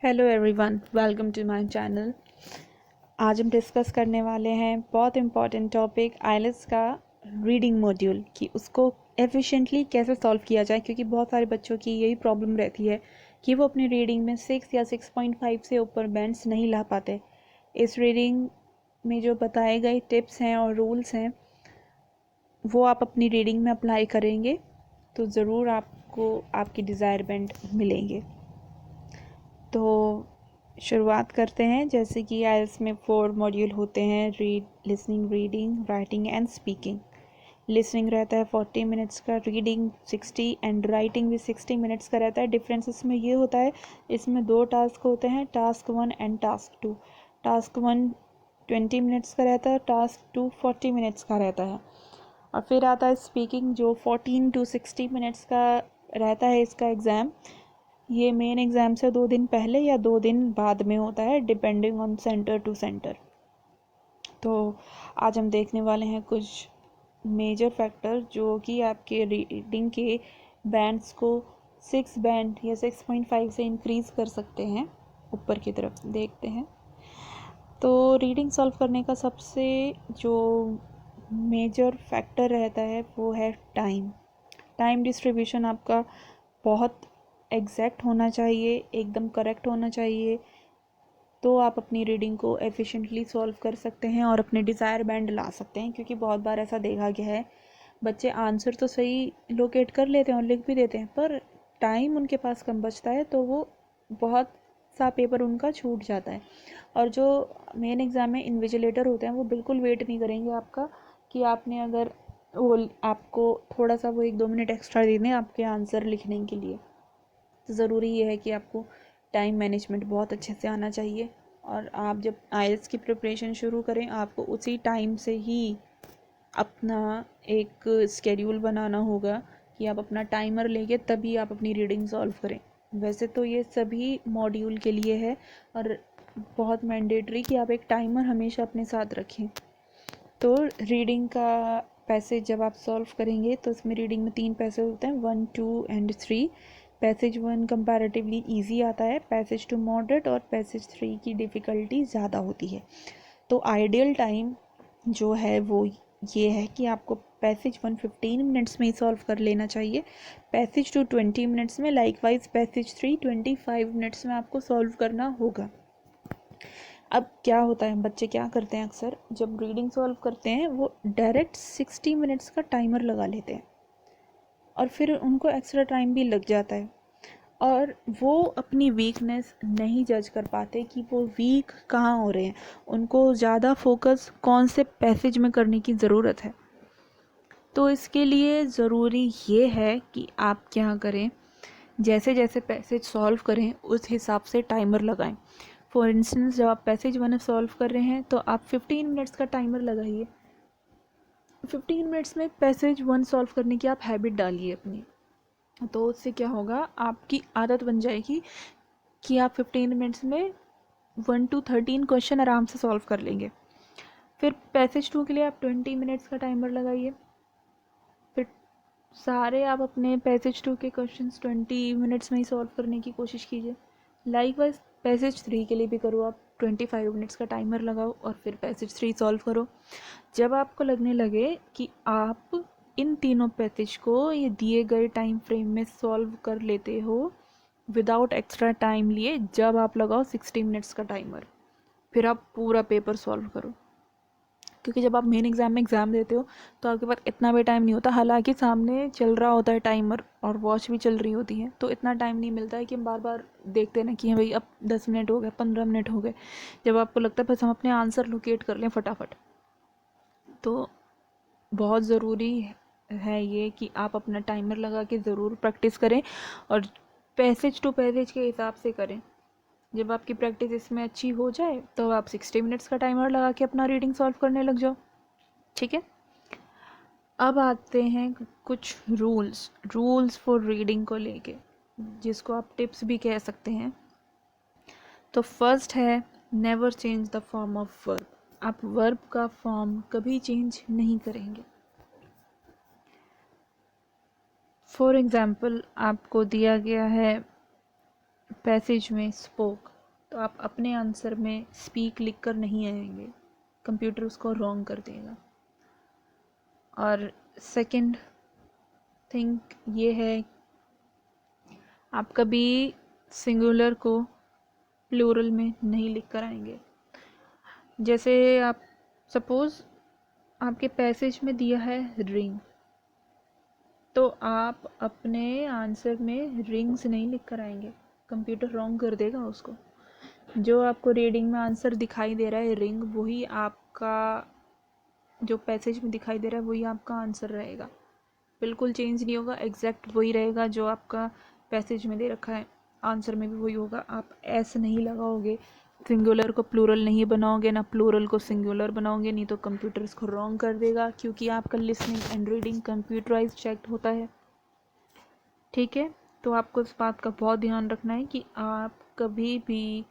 Hello everyone, welcome to my channel. आज हम discuss करने वाले हैं बहुत इम्पॉर्टेंट टॉपिक आइलेट्स का रीडिंग मॉड्यूल कि उसको एफिशिएंटली कैसे सॉल्व किया जाए, क्योंकि बहुत सारे बच्चों की यही प्रॉब्लम रहती है कि वो अपनी रीडिंग में 6 या 6.5 से ऊपर बैंड्स नहीं ला पाते। इस रीडिंग में जो बताए गए टिप्स हैं और रूल्स हैं वो आप अपनी रीडिंग में अप्लाई करेंगे तो ज़रूर आपको आपकी डिज़ायर बैंड मिलेंगे। तो शुरुआत करते हैं। जैसे कि आइल्स में 4 मॉड्यूल होते हैं: read, listening, reading, writing and speaking. Listening रहता है 40 मिनट्स का, रीडिंग 60 एंड राइटिंग भी 60 मिनट्स का रहता है। डिफरेंस इसमें ये होता है, इसमें 2 टास्क होते हैं, task 1 and task 2। Task 1 20 minutes का रहता है, टास्क 2 40 मिनट्स का रहता है। और फिर आता है स्पीकिंग, जो 14 to 60 मिनट्स का रहता है। इसका एग्ज़ाम ये मेन एग्ज़ाम से 2 दिन पहले या 2 दिन बाद में होता है, depending on centre to centre. तो आज हम देखने वाले हैं कुछ मेजर फैक्टर जो कि आपके रीडिंग के बैंड्स को 6 बैंड या 6.5 से इंक्रीज़ कर सकते हैं। ऊपर की तरफ देखते हैं तो रीडिंग सॉल्व करने का सबसे जो मेजर फैक्टर रहता है वो है टाइम डिस्ट्रीब्यूशन आपका बहुत एग्जैक्ट होना चाहिए, एकदम करेक्ट होना चाहिए, तो आप अपनी रीडिंग को एफिशिएंटली सॉल्व कर सकते हैं और अपने डिज़ायर बैंड ला सकते हैं। क्योंकि बहुत बार ऐसा देखा गया है, बच्चे आंसर तो सही लोकेट कर लेते हैं और लिख भी देते हैं, पर टाइम उनके पास कम बचता है तो वो बहुत सा पेपर उनका छूट जाता है। और जो मेन एग्ज़ाम में इन्विजिलेटर होते हैं वो बिल्कुल वेट नहीं करेंगे आपका कि आपने अगर वो आपको थोड़ा सा वो 1-2 मिनट एक्स्ट्रा दे दें आपके आंसर लिखने के लिए। तो ज़रूरी ये है कि आपको टाइम मैनेजमेंट बहुत अच्छे से आना चाहिए। और आप जब आइल्स की प्रिपरेशन शुरू करें, आपको उसी टाइम से ही अपना एक स्केड्यूल बनाना होगा कि आप अपना टाइमर लेके तभी आप अपनी रीडिंग सॉल्व करें। वैसे तो ये सभी मॉड्यूल के लिए है और बहुत मैंडेटरी कि आप एक टाइमर हमेशा अपने साथ रखें। तो रीडिंग का पैसेज जब आप सॉल्व करेंगे तो इसमें रीडिंग में 3 पैसेज होते हैं, 1, 2 एंड 3। पैसेज 1 कंपैरेटिवली इजी आता है, पैसेज 2 मॉडरेट और पैसेज 3 की डिफ़िकल्टी ज़्यादा होती है। तो आइडियल टाइम जो है वो ये है कि आपको पैसेज 1 15 मिनट्स में ही सॉल्व कर लेना चाहिए, पैसेज 2 20 मिनट्स में, लाइकवाइज पैसेज 3 25 मिनट्स में आपको सॉल्व करना होगा। अब क्या होता है, बच्चे क्या करते हैं अक्सर जब रीडिंग सॉल्व करते हैं वो डायरेक्ट 60 मिनट्स का टाइमर लगा लेते हैं और फिर उनको एक्स्ट्रा टाइम भी लग जाता है और वो अपनी वीकनेस नहीं जज कर पाते कि वो वीक कहाँ हो रहे हैं। उनको ज़्यादा फोकस कौन से पैसेज में करने की ज़रूरत है। तो इसके लिए ज़रूरी ये है कि आप क्या करें, जैसे जैसे पैसेज सॉल्व करें उस हिसाब से टाइमर लगाएं। फॉर इंस्टेंस, जब आप पैसेज 1 सॉल्व कर रहे हैं तो आप 15 मिनट्स का टाइमर लगाइए। 15 मिनट्स में पैसेज 1 सॉल्व करने की आप हैबिट डालिए अपनी। तो उससे क्या होगा, आपकी आदत बन जाएगी कि आप 15 मिनट्स में 1 to 13 क्वेश्चन आराम से सॉल्व कर लेंगे। फिर पैसेज 2 के लिए आप 20 मिनट्स का टाइमर लगाइए। फिर सारे आप अपने पैसेज 2 के क्वेश्चंस 20 मिनट्स में ही सॉल्व करने की कोशिश कीजिए। लाइकवाइज पैसेज 3 के लिए भी करो, आप 25 मिनट्स का टाइमर लगाओ और फिर पैसेज 3 सॉल्व करो। जब आपको लगने लगे कि आप इन तीनों पैसेज को ये दिए गए टाइम फ्रेम में सॉल्व कर लेते हो विदाउट एक्स्ट्रा टाइम लिए, जब आप लगाओ 60 मिनट्स का टाइमर, फिर आप पूरा पेपर सॉल्व करो। क्योंकि जब आप मेन एग्ज़ाम में एग्ज़ाम देते हो तो आपके पास इतना भी टाइम नहीं होता, हालांकि सामने चल रहा होता है टाइमर और वॉच भी चल रही होती है, तो इतना टाइम नहीं मिलता है कि हम बार बार देखते ना कि भाई अब 10 मिनट हो गए, 15 मिनट हो गए। जब आपको लगता है बस हम अपने आंसर लोकेट कर लें फटाफट। तो बहुत ज़रूरी है ये कि आप अपना टाइमर लगा के ज़रूर प्रैक्टिस करें और पैसेज टू पैसेज के हिसाब से करें। जब आपकी प्रैक्टिस इसमें अच्छी हो जाए तो आप 60 मिनट्स का टाइमर लगा के अपना रीडिंग सॉल्व करने लग जाओ। ठीक है, अब आते हैं कुछ रूल्स फॉर रीडिंग को लेके, जिसको आप टिप्स भी कह सकते हैं। तो फर्स्ट है, never change the form of verb. आप वर्ब का फॉर्म कभी चेंज नहीं करेंगे। फॉर एग्ज़ाम्पल, आपको दिया गया है पैसेज में स्पोक, तो आप अपने आंसर में स्पीक लिख कर नहीं आएंगे, कंप्यूटर उसको रॉन्ग कर देगा। और सेकंड थिंग ये है, आप कभी सिंगुलर को प्लूरल में नहीं लिख कर आएंगे। जैसे आप सपोज़ आपके पैसेज में दिया है रिंग, तो आप अपने आंसर में रिंग्स नहीं लिख कर आएंगे, कंप्यूटर रॉन्ग कर देगा उसको। जो आपको रीडिंग में आंसर दिखाई दे रहा है रिंग, वही आपका जो पैसेज में दिखाई दे रहा है वही आपका आंसर रहेगा, बिल्कुल चेंज नहीं होगा, एग्जैक्ट वही रहेगा जो आपका पैसेज में दे रखा है, आंसर में भी वही होगा। आप ऐसे नहीं लगाओगे, सिंगुलर को प्लूरल नहीं बनाओगे, ना प्लूरल को सिंगुलर बनाओगे, नहीं तो कंप्यूटर इसको रॉन्ग कर देगा, क्योंकि आपका listening and reading computerise check होता है। ठीक है, तो आपको इस बात का बहुत ध्यान रखना है कि आप कभी भी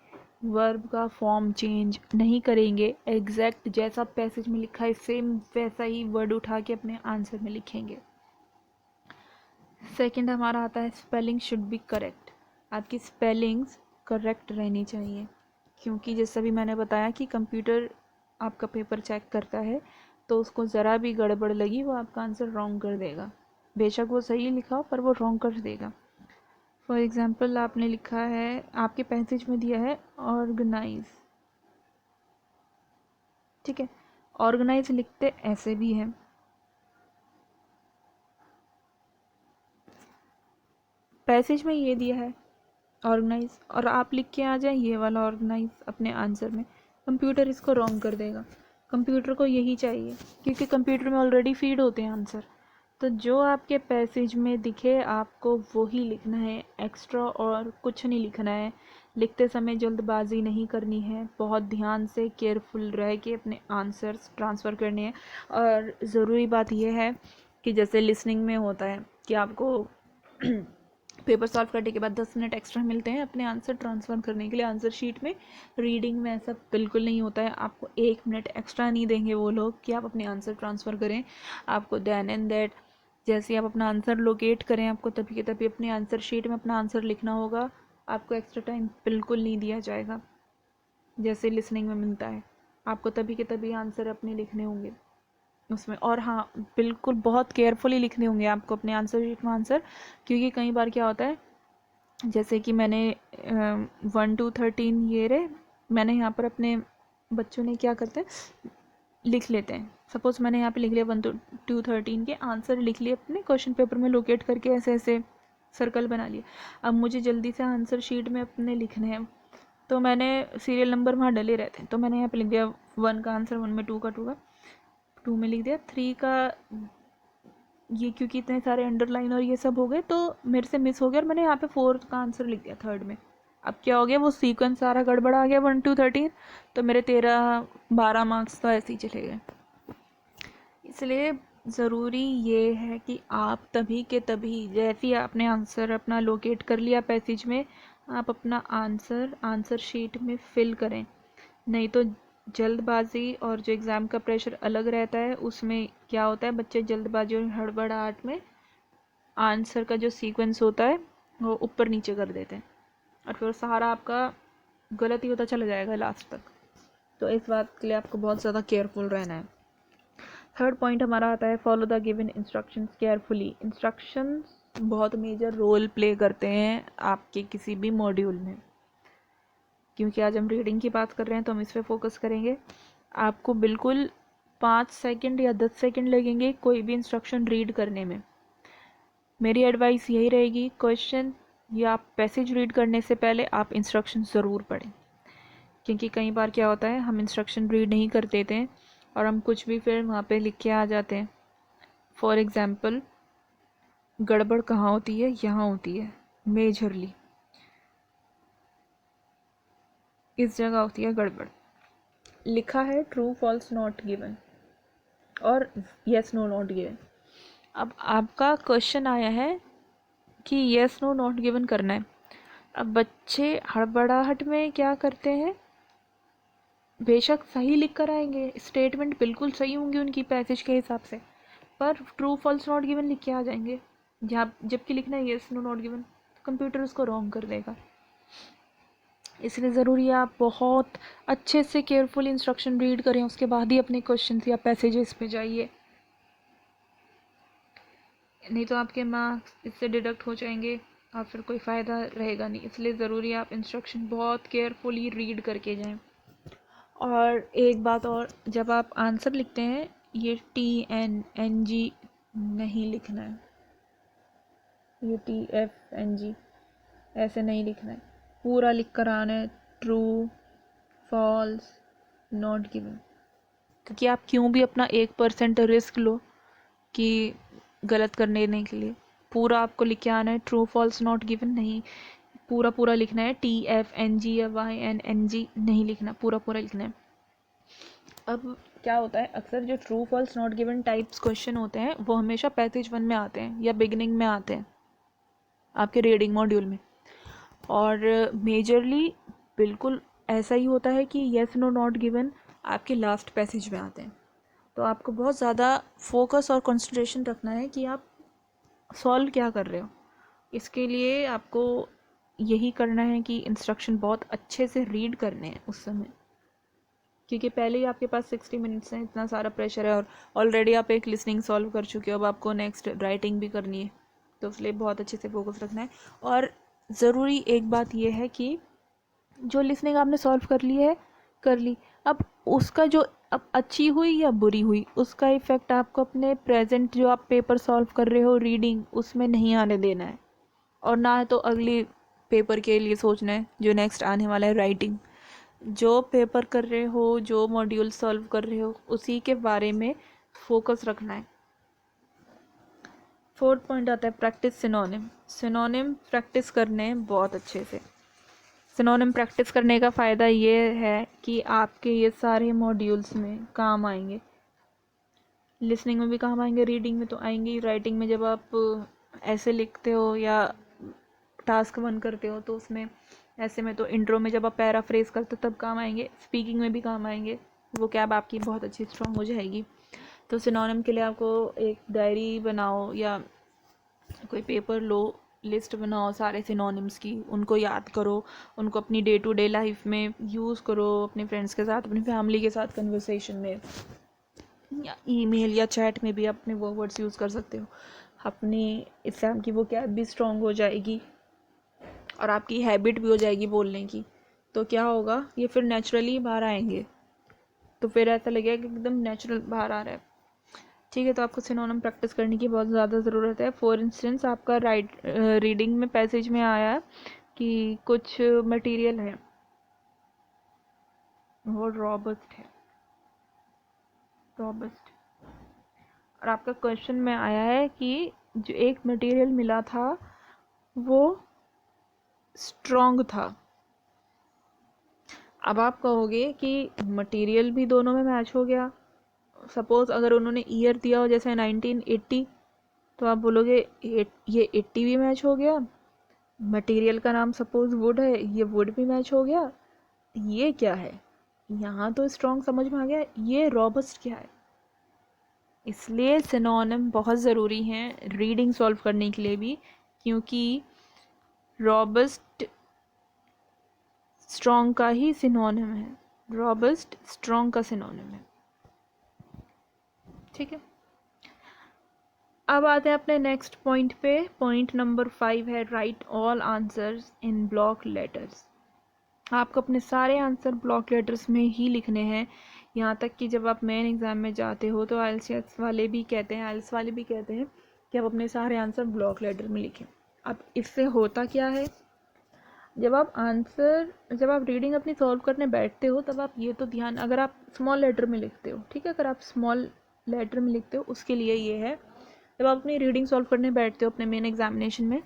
वर्ब का फॉर्म चेंज नहीं करेंगे, एग्जैक्ट जैसा पैसेज में लिखा है सेम वैसा ही वर्ड उठा के अपने आंसर में लिखेंगे। सेकंड हमारा आता है स्पेलिंग शुड बी करेक्ट। आपकी स्पेलिंग्स करेक्ट रहनी चाहिए, क्योंकि जैसा भी मैंने बताया कि कंप्यूटर आपका पेपर चेक करता है, तो उसको ज़रा भी गड़बड़ लगी वो आपका आंसर रॉन्ग कर देगा, बेशक वो सही लिखा हो पर वो रॉन्ग कर देगा। फॉर एग्ज़ाम्पल आपने लिखा है, आपके पैसेज में दिया है ऑर्गेनाइज, ठीक है, ऑर्गेनाइज लिखते ऐसे भी हैं, पैसेज में ये दिया है ऑर्गेनाइज और आप लिख के आ जाए ये वाला ऑर्गेनाइज अपने आंसर में, कंप्यूटर इसको रॉन्ग कर देगा। कंप्यूटर को यही चाहिए, क्योंकि कंप्यूटर में ऑलरेडी फीड होते हैं आंसर, तो जो आपके पैसेज में दिखे आपको वही लिखना है, एक्स्ट्रा और कुछ नहीं लिखना है। लिखते समय जल्दबाजी नहीं करनी है, बहुत ध्यान से केयरफुल रह के अपने आंसर्स ट्रांसफ़र करने हैं। और ज़रूरी बात यह है कि जैसे लिसनिंग में होता है कि आपको पेपर सॉल्व करने के बाद 10 मिनट एक्स्ट्रा मिलते हैं अपने आंसर ट्रांसफ़र करने के लिए आंसर शीट में, रीडिंग में ऐसा बिल्कुल नहीं होता है। आपको 1 मिनट एक्स्ट्रा नहीं देंगे वो लोग कि आप अपने आंसर ट्रांसफ़र करें। आपको देन एंड दैट जैसे आप अपना आंसर लोकेट करें, आपको तभी के तभी अपने आंसर शीट में अपना आंसर लिखना होगा, आपको एक्स्ट्रा टाइम बिल्कुल नहीं दिया जाएगा जैसे लिसनिंग में मिलता है। आपको तभी के तभी आंसर अपने लिखने होंगे उसमें। और हाँ, बिल्कुल बहुत केयरफुली लिखने होंगे आपको अपने आंसर शीट में आंसर, क्योंकि कई बार क्या होता है, जैसे कि मैंने 1 to 13 ये रहे, मैंने यहाँ पर अपने बच्चों ने क्या करते हैं लिख लेते हैं, सपोज़ मैंने यहाँ पे लिख लिया 1 to 13 के आंसर लिख लिए अपने क्वेश्चन पेपर में लोकेट करके, ऐसे ऐसे सर्कल बना लिया। अब मुझे जल्दी से आंसर शीट में अपने लिखने हैं, तो मैंने सीरियल नंबर वहाँ डले रहते हैं, तो मैंने यहाँ पे लिख दिया 1 का आंसर 1 में, 2 का 2 का 2 में लिख दिया, 3 का ये क्योंकि इतने सारे अंडरलाइन और ये सब हो गए तो मेरे से मिस हो गया, और मैंने यहाँ पे 4 का आंसर लिख दिया 3rd में। अब क्या हो गया, वो सीक्वेंस सारा गड़बड़ आ गया 1 to 13, तो मेरे 13-12 मार्क्स तो ऐसे ही चले गए। इसलिए ज़रूरी ये है कि आप तभी के तभी जैसे ही आपने आंसर अपना लोकेट कर लिया पैसेज में, आप अपना आंसर शीट में फिल करें, नहीं तो जल्दबाजी और जो एग्ज़ाम का प्रेशर अलग रहता है, उसमें क्या होता है बच्चे जल्दबाजी और हड़बड़ाहट में आंसर का जो सीक्वेंस होता है वो ऊपर नीचे कर देते हैं, और फिर सहारा आपका गलत ही होता चला जाएगा लास्ट तक। तो इस बात के लिए आपको बहुत ज़्यादा केयरफुल रहना है। 3rd पॉइंट हमारा आता है follow the given instructions carefully. Instructions बहुत मेजर रोल प्ले करते हैं आपके किसी भी मॉड्यूल में, क्योंकि आज हम रीडिंग की बात कर रहे हैं तो हम इस पर फोकस करेंगे। आपको बिल्कुल 5 सेकंड या 10 सेकंड लगेंगे कोई भी इंस्ट्रक्शन रीड करने में। मेरी एडवाइस यही रहेगी, क्वेश्चन या पैसेज रीड करने से पहले आप इंस्ट्रक्शन ज़रूर पढ़ें, क्योंकि कई बार क्या होता है हम इंस्ट्रक्शन रीड नहीं कर देते हैं और हम कुछ भी फिर वहाँ पे लिख के आ जाते हैं। फॉर एग्ज़ाम्पल, गड़बड़ कहाँ होती है, यहाँ होती है मेजरली, इस जगह होती है गड़बड़। लिखा है ट्रू फॉल्स नॉट गिवन और येस नो नॉट गिवन। अब आपका क्वेश्चन आया है कि येस नो नॉट गिवन करना है। अब बच्चे हड़बड़ाहट में क्या करते हैं, बेशक सही लिख कर आएंगे, स्टेटमेंट बिल्कुल सही होंगी उनकी पैसेज के हिसाब से, पर ट्रू फॉल्स नॉट गिवन लिख के आ जाएंगे, जहाँ जबकि लिखना है yes no not given, computer उसको रॉन्ग कर देगा। इसलिए ज़रूरी है आप बहुत अच्छे से केयरफुल इंस्ट्रक्शन रीड करें, उसके बाद ही अपने क्वेश्चन या पैसेजेस पे जाइए, नहीं तो आपके मार्क्स इससे डिडक्ट हो जाएंगे और फिर कोई फ़ायदा रहेगा नहीं। इसलिए ज़रूरी है आप इंस्ट्रक्शन बहुत केयरफुली रीड करके जाएं। और एक बात और, जब आप आंसर लिखते हैं ये TNNG नहीं लिखना है, ये TFNG ऐसे नहीं लिखना है, पूरा लिख कर आना है, ट्रू फॉल्स नॉट गिवन। क्योंकि आप क्यों भी अपना 1% रिस्क लो कि गलत करने देने के लिए, पूरा आपको लिख के आना है, ट्रू फॉल्स नॉट गिवन नहीं, पूरा पूरा लिखना है, TFNG या YNNG नहीं लिखना, पूरा पूरा लिखना है। अब क्या होता है, अक्सर जो true false not given types question होते हैं वो हमेशा पैसेज 1 में आते हैं या बिगिनिंग में आते हैं आपके रीडिंग मॉड्यूल में, और मेजरली बिल्कुल ऐसा ही होता है कि येस नो नॉट गिवन आपके लास्ट पैसेज में आते हैं। तो आपको बहुत ज़्यादा फोकस और कंसंट्रेशन रखना है कि आप सॉल्व क्या कर रहे हो। इसके लिए आपको यही करना है कि इंस्ट्रक्शन बहुत अच्छे से रीड करने हैं उस समय, क्योंकि पहले ही आपके पास 60 मिनट्स हैं, इतना सारा प्रेशर है और ऑलरेडी आप एक लिसनिंग सॉल्व कर चुके हो, अब आपको नेक्स्ट राइटिंग भी करनी है, तो इसलिए बहुत अच्छे से फोकस रखना है। और ज़रूरी एक बात यह है कि जो लिसनिंग आपने सॉल्व कर ली है कर ली, अब उसका जो अब अच्छी हुई या बुरी हुई उसका इफ़ेक्ट आपको अपने प्रेजेंट जो आप पेपर सॉल्व कर रहे हो रीडिंग उसमें नहीं आने देना है, और ना तो अगली पेपर के लिए सोचना है जो नेक्स्ट आने वाला है राइटिंग। जो पेपर कर रहे हो, जो मॉड्यूल सॉल्व कर रहे हो, उसी के बारे में फोकस रखना है। 4th पॉइंट आता है प्रैक्टिस सिनोनिम। सिनोनिम प्रैक्टिस करने हैं बहुत अच्छे से। सिनोनिम प्रैक्टिस करने का फ़ायदा ये है कि आपके ये सारे मॉड्यूल्स में काम आएंगे, लिसनिंग में भी काम आएंगे, रीडिंग में तो आएंगे ही, राइटिंग में जब आप ऐसे लिखते हो या टास्क 1 करते हो तो उसमें ऐसे में, तो इंट्रो में जब आप पैराफ्रेज करते हो तब काम आएंगे, स्पीकिंग में भी काम आएंगे, वो कैब आपकी बहुत अच्छी स्ट्रॉन्ग हो जाएगी। तो सिनोनिम के लिए आपको एक डायरी बनाओ या कोई पेपर लो, लिस्ट बनाओ सारे सिनोनिम्स की, उनको याद करो, उनको अपनी डे टू डे लाइफ में यूज़ करो, अपने फ्रेंड्स के साथ, अपनी फैमिली के साथ कन्वर्सेशन में, या ईमेल या चैट में भी अपने वो वर्ड्स यूज़ कर सकते हो। अपनी एग्जाम की वो कैब भी स्ट्रॉन्ग हो जाएगी और आपकी हैबिट भी हो जाएगी बोलने की, तो क्या होगा, ये फिर नेचुरली बाहर आएंगे, तो फिर ऐसा लगेगा कि एकदम नेचुरल बाहर आ रहा है। ठीक है, तो आपको सिनोनिम प्रैक्टिस करने की बहुत ज़्यादा ज़रूरत है। फॉर इंस्टेंस आपका रीडिंग में पैसेज में आया है कि कुछ मटेरियल है वो रॉबस्ट है, रॉबस्ट, और आपका क्वेश्चन में आया है कि जो एक मटेरियल मिला था वो स्ट्रॉन्ग था। अब आप कहोगे कि मटेरियल भी दोनों में मैच हो गया, सपोज़ अगर उन्होंने ईयर दिया हो जैसे 1980, तो आप बोलोगे ये 80 भी मैच हो गया, मटेरियल का नाम सपोज़ वुड है, ये वुड भी मैच हो गया, ये क्या है, यहाँ तो स्ट्रॉन्ग समझ में आ गया, ये रॉबस्ट क्या है। इसलिए सिनोनिम बहुत ज़रूरी हैं रीडिंग सॉल्व करने के लिए भी, क्योंकि रॉबस्ट स्ट्रॉन्ग का ही सिनोनिम है, रॉबस्ट स्ट्रॉन्ग का सिनोनिम है। ठीक है, अब आते हैं अपने नेक्स्ट पॉइंट पे। पॉइंट नंबर 5 है right all answers in block letters. आपको अपने सारे आंसर ब्लॉक लेटर्स में ही लिखने हैं, यहाँ तक कि जब आप मेन एग्ज़ाम में जाते हो तो आइल्स वाले भी कहते हैं कि आप अपने सारे आंसर ब्लॉक लेटर में लिखें। अब इससे होता क्या है, जब आप रीडिंग अपनी सॉल्व करने बैठते हो तब आप ये तो ध्यान, अगर आप स्मॉल लेटर में लिखते हो, ठीक है, अगर आप स्मॉल लेटर में लिखते हो उसके लिए ये है, जब आप अपनी रीडिंग सॉल्व करने बैठते हो अपने मेन एग्जामिनेशन में,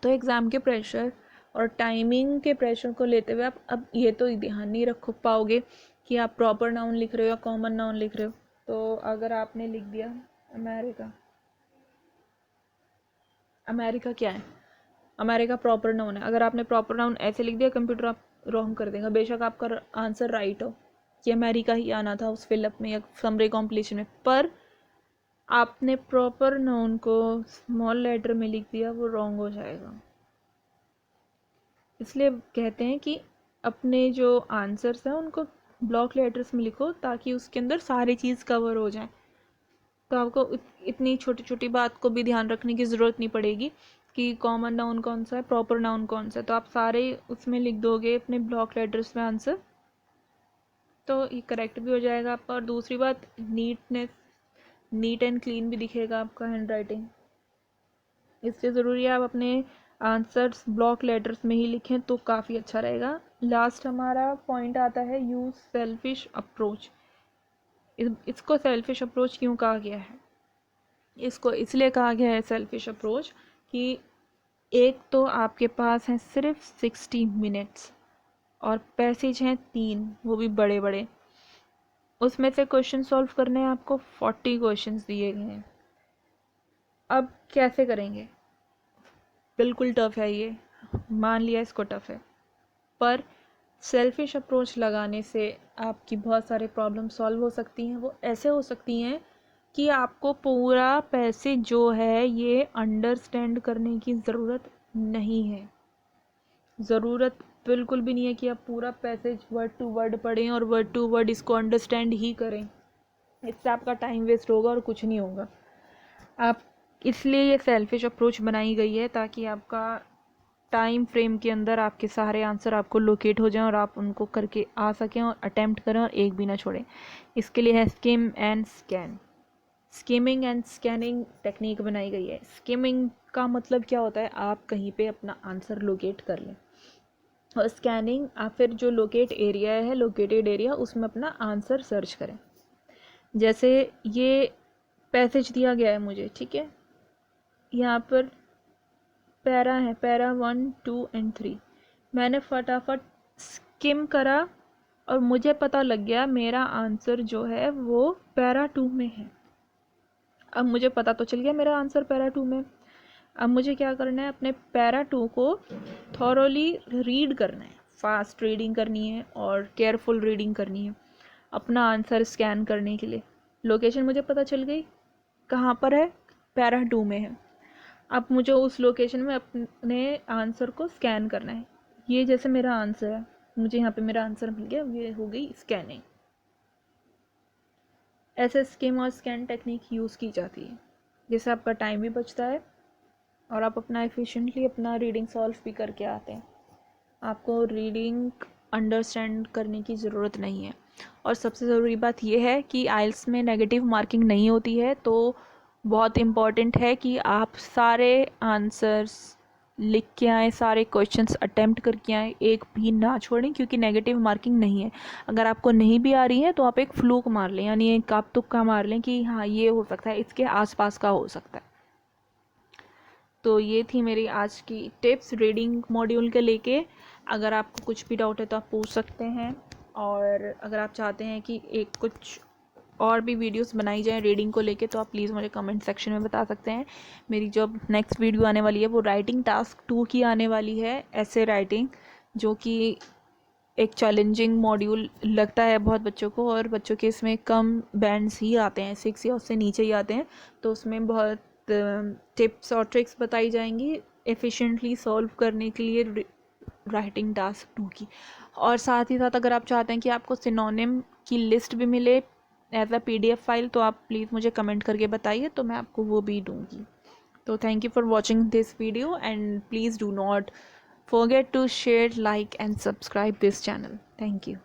तो एग्ज़ाम के प्रेशर और टाइमिंग के प्रेशर को लेते हुए आप अब ये तो ध्यान नहीं रख पाओगे कि आप प्रॉपर नाउन लिख रहे हो या कॉमन नाउन लिख रहे हो। तो अगर आपने लिख दिया अमेरिका क्या है, अमेरिका प्रॉपर नाउन है, अगर आपने प्रॉपर नाउन ऐसे लिख दिया कंप्यूटर आप रॉन्ग कर देगा, बेशक आपका आंसर राइट हो कि अमेरिका ही आना था उस फिलअप में या समरी कॉम्पिटिशन में, पर आपने प्रॉपर नाउन को स्मॉल लेटर में लिख दिया, वो रॉन्ग हो जाएगा। इसलिए कहते हैं कि अपने जो आंसर्स हैं उनको ब्लॉक लेटर्स में लिखो ताकि उसके अंदर सारी चीज़ कवर हो जाए। तो आपको इतनी छोटी छोटी बात को भी ध्यान रखने की ज़रूरत नहीं पड़ेगी कि कॉमन नाउन कौन सा है, प्रॉपर नाउन कौन सा है। तो आप सारे उसमें लिख दोगे अपने ब्लॉक लेटर्स में आंसर, तो ये करेक्ट भी हो जाएगा आपका। और दूसरी बात, नीट एंड क्लीन भी दिखेगा आपका हैंड राइटिंग। इसलिए ज़रूरी है आप अपने आंसर्स ब्लॉक लेटर्स में ही लिखें तो काफ़ी अच्छा रहेगा। लास्ट हमारा पॉइंट आता है यूज़ सेल्फिश अप्रोच। इसको सेल्फिश अप्रोच क्यों कहा गया है? इसको इसलिए कहा गया है सेल्फिश अप्रोच कि एक तो आपके पास हैं सिर्फ 60 मिनट्स और पैसेज हैं 3, वो भी बड़े बड़े। उसमें से क्वेश्चन सॉल्व करने हैं आपको 40 क्वेश्चंस दिए गए हैं। अब कैसे करेंगे? बिल्कुल टफ है ये, मान लिया इसको टफ है, पर सेल्फिश अप्रोच लगाने से आपकी बहुत सारे प्रॉब्लम सॉल्व हो सकती हैं। वो ऐसे हो सकती हैं कि आपको पूरा पैसेज जो है ये अंडरस्टैंड करने की ज़रूरत नहीं है। ज़रूरत बिल्कुल भी नहीं है कि आप पूरा पैसेज वर्ड टू वर्ड पढ़ें और वर्ड टू वर्ड इसको अंडरस्टैंड ही करें। इससे आपका टाइम वेस्ट होगा और कुछ नहीं होगा। आप इसलिए ये सेल्फिश अप्रोच बनाई गई है ताकि आपका टाइम फ्रेम के अंदर आपके सारे आंसर आपको लोकेट हो जाएं और आप उनको करके आ सकें और अटेम्प्ट करें और एक भी ना छोड़ें। इसके लिए है scheme and scan. Skimming and scanning technique बनाई गई है। स्किमिंग का मतलब क्या होता है? आप कहीं पे अपना आंसर लोकेट कर लें, और स्कैनिंग आप फिर जो लोकेटेड एरिया उसमें अपना आंसर सर्च करें। जैसे ये पैसेज दिया गया है मुझे, ठीक है, यहाँ पर पैरा है, पैरा 1, 2 एंड 3। मैंने फटाफट स्किम करा और मुझे पता लग गया मेरा आंसर जो है वो पैरा 2 में है। अब मुझे पता तो चल गया मेरा आंसर पैरा 2 में। अब मुझे क्या करना है? अपने पैरा 2 को थॉरोली रीड करना है, फास्ट रीडिंग करनी है और केयरफुल रीडिंग करनी है अपना आंसर स्कैन करने के लिए। लोकेशन मुझे पता चल गई, कहाँ पर है? पैरा 2 में है। अब मुझे उस लोकेशन में अपने आंसर को स्कैन करना है। ये जैसे मेरा आंसर है, मुझे यहाँ पे मेरा आंसर मिल गया, ये हो गई स्कैनिंग। ऐसे स्किम और स्कैन टेक्निक यूज़ की जाती है, जिससे आपका टाइम भी बचता है और आप अपना एफिशिएंटली अपना रीडिंग सॉल्व भी करके आते हैं। आपको रीडिंग अंडरस्टैंड करने की ज़रूरत नहीं है। और सबसे ज़रूरी बात यह है कि आइल्स में नेगेटिव मार्किंग नहीं होती है, तो बहुत इम्पॉर्टेंट है कि आप सारे आंसर्स लिख के आएँ, सारे क्वेश्चंस अटेम्प्ट करके आएँ, एक भी ना छोड़ें, क्योंकि नेगेटिव मार्किंग नहीं है। अगर आपको नहीं भी आ रही है तो आप एक फ्लूक मार लें, यानी एक आप तुक्का मार लें कि हाँ ये हो सकता है, इसके आसपास का हो सकता है। तो ये थी मेरी आज की टिप्स रीडिंग मॉड्यूल के लेके। अगर आपको कुछ भी डाउट है तो आप पूछ सकते हैं, और अगर आप चाहते हैं कि एक कुछ और भी वीडियोस बनाई जाए रीडिंग को लेके तो आप प्लीज़ मुझे कमेंट सेक्शन में बता सकते हैं। मेरी जो नेक्स्ट वीडियो आने वाली है वो राइटिंग टास्क 2 की आने वाली है, ऐसे राइटिंग, जो कि एक चैलेंजिंग मॉड्यूल लगता है बहुत बच्चों को, और बच्चों के इसमें कम बैंड्स ही आते हैं, 6 या उससे नीचे ही आते हैं। तो उसमें बहुत टिप्स और ट्रिक्स बताई जाएंगी एफिशिएंटली सॉल्व करने के लिए राइटिंग टास्क 2 की। और साथ ही साथ अगर आप चाहते हैं कि आपको सिनोनिम की लिस्ट भी मिले एज अ PDF फाइल तो आप प्लीज़ मुझे कमेंट करके बताइए, तो मैं आपको वो भी दूंगी। तो thank you for watching this video, and please do not forget to share, like and subscribe this channel. Thank you.